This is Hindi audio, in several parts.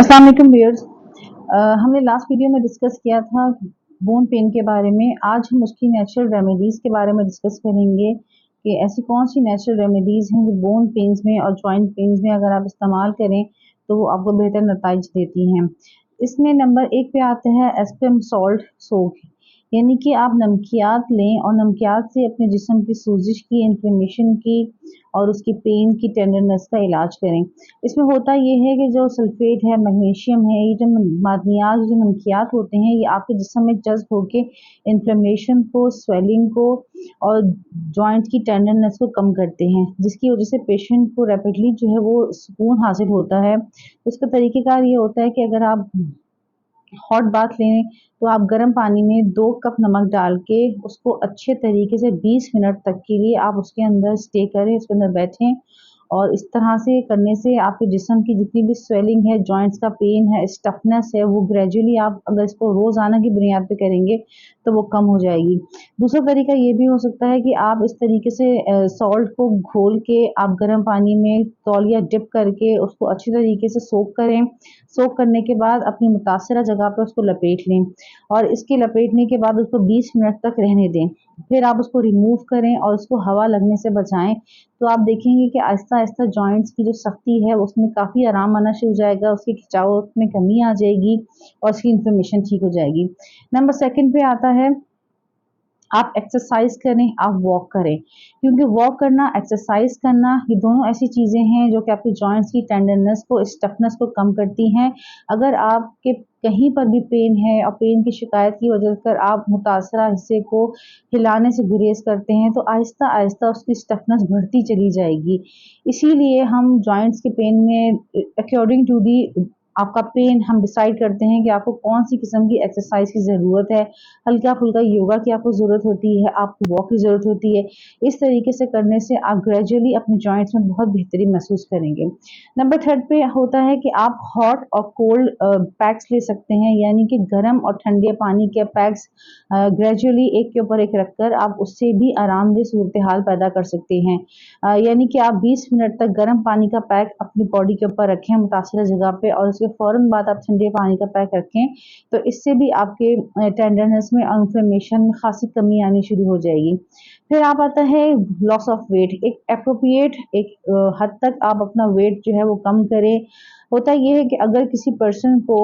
अस्सलाम वालेकुम व्यूअर्स। हमने लास्ट वीडियो में डिस्कस किया था बोन पेन के बारे में। आज हम उसकी नेचुरल रेमेडीज़ के बारे में डिस्कस करेंगे कि ऐसी कौन सी नेचुरल रेमेडीज़ हैं जो बोन पेन्स में और जॉइंट पेन्स में अगर आप इस्तेमाल करें तो वो आपको बेहतर नताइज देती हैं। इसमें नंबर 1 पे आता है एस्पेम सॉल्ट सोप, यानी कि आप नमकियात लें और नमकियात से अपने जिस्म की सूजिश की, इन्फ्लेमेशन की और उसकी पेन की, टेंडरनेस का इलाज करें। इसमें होता ये है कि जो सल्फेट है, मैग्नीशियम है, ये जो मादनियात, जो नमकियात होते हैं, ये आपके जिस्म में जज़्ब होके इन्फ्लेमेशन को, स्वेलिंग को और जॉइंट की टेंडरनेस को कम करते हैं, जिसकी वजह से पेशेंट को रैपिडली जो है वो सुकून हासिल होता है। इसका तरीक़ेकार ये होता है कि अगर आप हॉट बाथ लें तो आप गर्म पानी में 2 कप नमक डाल के उसको अच्छे तरीके से 20 मिनट तक के लिए आप उसके अंदर स्टे करें, उसके अंदर बैठें और इस तरह से करने से आपके जिस्म की जितनी भी स्वेलिंग है, जॉइंट्स का पेन है, स्टफनेस है, वो ग्रेजुअली आप अगर इसको रोज़ाना की बुनियाद पे करेंगे तो वो कम हो जाएगी। दूसरा तरीका ये भी हो सकता है कि आप इस तरीके से सॉल्ट को घोल के आप गर्म पानी में तौलिया डिप करके उसको अच्छी तरीके से सोक करें। सोक करने के बाद अपनी मुतासिरा जगह पर उसको लपेट लें और इसके लपेटने के बाद उसको 20 मिनट तक रहने दें। फिर आप उसको रिमूव करें और उसको हवा लगने से बचाएं, तो आप देखेंगे कि आहिस्ता-आहिस्ता जॉइंट्स की जो सख्ती है उसमें काफ़ी आराम आना शुरू हो जाएगा, उसकी खिंचाव में कमी आ जाएगी और उसकी इन्फ्लेमेशन ठीक हो जाएगी। नंबर 2 पे आता है आप एक्सरसाइज करें, आप वॉक करें, क्योंकि वॉक करना, एक्सरसाइज करना ये दोनों ऐसी चीज़ें हैं जो कि आपकी जॉइंट्स की टेंडरनेस को, स्टफनेस को कम करती हैं। अगर आपके कहीं पर भी पेन है और पेन की शिकायत की वजह कर आप मुतासरा हिस्से को हिलाने से गुरेज करते हैं तो आहिस्ता-आहिस्ता उसकी स्टफनेस बढ़ती चली जाएगी। इसीलिए हम जॉइंट्स के पेन में अकॉर्डिंग टू दी आपका पेन हम डिसाइड करते हैं कि आपको कौन-सी किस्म की एक्सरसाइज की ज़रूरत है। हल्का-फुल्का योगा की आपको ज़रूरत होती है, आपको वॉक की ज़रूरत होती है। इस तरीके से करने से आप ग्रेजुअली अपने जॉइंट्स में बहुत बेहतरी महसूस करेंगे। नंबर 3 पे होता है कि आप हॉट और कोल्ड पैक्स ले सकते हैं, यानी कि गर्म और ठंडे पानी के पैक्स ग्रेजुअली एक के ऊपर एक रखकर आप उससे भी आरामदेह सूरत-ए-हाल पैदा कर सकते हैं। यानी कि आप 20 मिनट तक गर्म पानी का पैक अपनी बॉडी के ऊपर रखें मुतासिरा जगह पे और उसके फ़ौरन बाद आप ठंडे पानी का पैक रखें, तो इससे भी आपके टेंडरनेस में और इन्फ्लेमेशन में ख़ासी कमी आनी शुरू हो जाएगी। फिर आप आता है लॉस ऑफ वेट, एक एप्रोप्रिएट हद तक आप अपना वेट जो है वो कम करें। होता ये है कि अगर किसी पर्सन को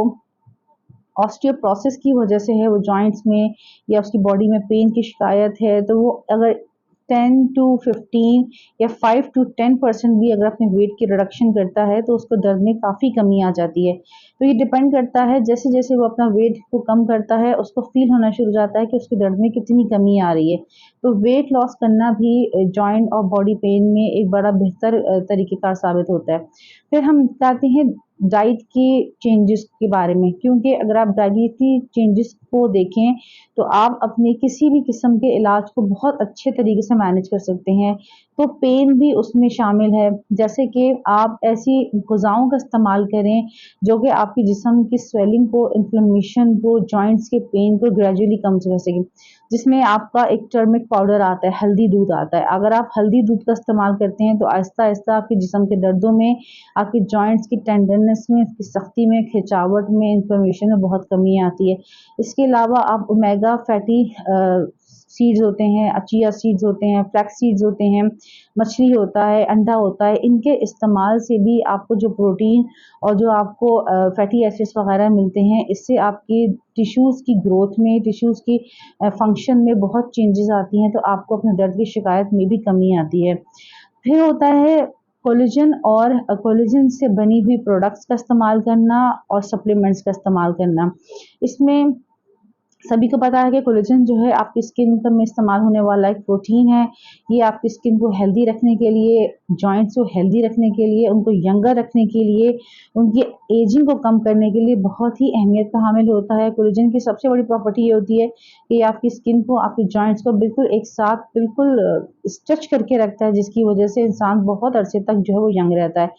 ऑस्टियोपोरोसिस की वजह से है, वो जॉइंट्स में या उसकी बॉडी में पेन की शिकायत है, तो वो अगर 10 टू 15 या 5 टू 10% भी अगर अपने वेट की रिडक्शन करता है तो उसको दर्द में काफ़ी कमी आ जाती है। तो ये डिपेंड करता है, जैसे-जैसे वो अपना वेट को कम करता है उसको फ़ील होना शुरू हो जाता है कि उसके दर्द में कितनी कमी आ रही है। तो वेट लॉस करना भी जॉइंट और बॉडी पेन में एक बड़ा बेहतर तरीक़ेकार साबित होता है। फिर हम बताते हैं डाइट की चेंजेस के बारे में, क्योंकि अगर आप डाइटरी चेंजेस को देखें तो आप अपने किसी भी किस्म के इलाज को बहुत अच्छे तरीके से मैनेज कर सकते हैं। तो पेन भी उसमें शामिल है, जैसे कि आप ऐसी ग़िज़ाओं का इस्तेमाल करें जो कि आपके जिस्म की स्वेलिंग को, इन्फ्लेमेशन को, जॉइंट्स के पेन को ग्रेजुअली कम कर सकें। जिसमें आपका एक टर्मरिक पाउडर आता है, हल्दी दूध आता है। अगर आप हल्दी दूध का इस्तेमाल करते हैं तो आहिस्ता-आहिस्ता आपके जिस्म के दर्दों में, आपके जॉइंट्स की टेंडरनेस में, उसकी सख्ती में, खिंचावट में, इन्फ्लेमेशन में बहुत कमी आती है। इसके अलावा आप ओमेगा फैटी सीड्स होते हैं, चिया सीड्स होते हैं, फ्लैक्स सीड्स होते हैं, मछली होता है, अंडा होता है, इनके इस्तेमाल से भी आपको जो प्रोटीन और जो आपको फैटी एसिड्स वगैरह मिलते हैं, इससे आपकी टिश्यूज़ की ग्रोथ में, टिश्यूज़ की फंक्शन में बहुत चेंजेस आती हैं, तो आपको अपने दर्द की शिकायत में भी कमी आती है। फिर होता है कोलेजन और कोलेजन से बनी हुई प्रोडक्ट्स का इस्तेमाल करना और सप्लीमेंट्स का इस्तेमाल करना। इसमें सभी को पता है कि कोलेजन जो है आपकी स्किन में इस्तेमाल होने वाला एक प्रोटीन है। ये आपकी स्किन को हेल्दी रखने के लिए, जॉइंट्स को हेल्दी रखने के लिए, उनको यंगर रखने के लिए, उनकी एजिंग को कम करने के लिए बहुत ही अहमियत का हामिल होता है। कोलेजन की सबसे बड़ी प्रॉपर्टी ये होती है कि आपकी स्किन को, आपके जॉइंट्स को बिल्कुल एक साथ बिल्कुल स्ट्रेच करके रखता है, जिसकी वजह से इंसान बहुत अरसे तक जो है वो यंग रहता है।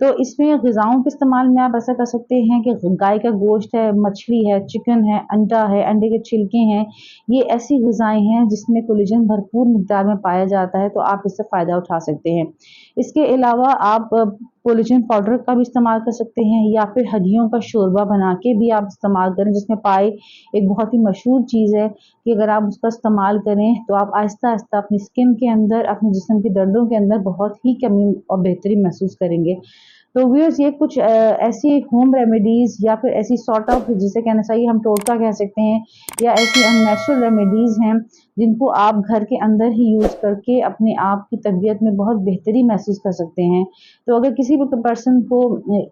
तो इसमें ग़िज़ाओं के इस्तेमाल में आप ऐसा कर सकते हैं कि गाय का गोश्त है, मछली है, चिकन है, अंडा है, अंडे के छिलके हैं, ये ऐसी ग़िज़ाएँ हैं जिसमें कोलेजन भरपूर मिक़दार में पाया जाता है, तो आप इससे फ़ायदा उठा सकते हैं। इसके अलावा आप कोलेजन पाउडर का भी इस्तेमाल कर सकते हैं, या फिर हड्डियों का शोरबा बना के भी आप इस्तेमाल करें, जिसमें पाए एक बहुत ही मशहूर चीज़ है कि अगर आप उसका इस्तेमाल करें तो आप आहिस्ता-आहिस्ता अपनी स्किन के अंदर, अपने जिस्म के दर्दों के अंदर बहुत ही कमी और बेहतरी महसूस करेंगे। तो व्यूअर्स, ये कुछ ऐसी होम रेमेडीज़ या फिर ऐसी सॉर्ट ऑफ, जिसे कहना चाहिए हम टोटका कह सकते हैं, या ऐसी हम नेचुरल रेमेडीज़ हैं जिनको आप घर के अंदर ही यूज़ करके अपने आप की तबीयत में बहुत बेहतरी महसूस कर सकते हैं। तो अगर किसी भी पर्सन को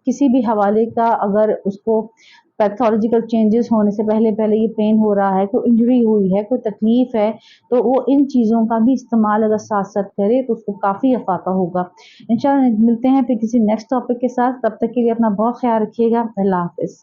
किसी भी हवाले का, अगर उसको पैथोलॉजिकल चेंजेस होने से पहले-पहले ये पेन हो रहा है, कोई इंजरी हुई है, कोई तकलीफ़ है, तो वो इन चीज़ों का भी इस्तेमाल अगर साथ-साथ करे तो उसको काफ़ी अफ़ाका होगा। इंशाल्लाह मिलते हैं फिर किसी नेक्स्ट टॉपिक के साथ, तब तक के लिए अपना बहुत ख़्याल रखिएगा। अल्लाह हाफ़िज़।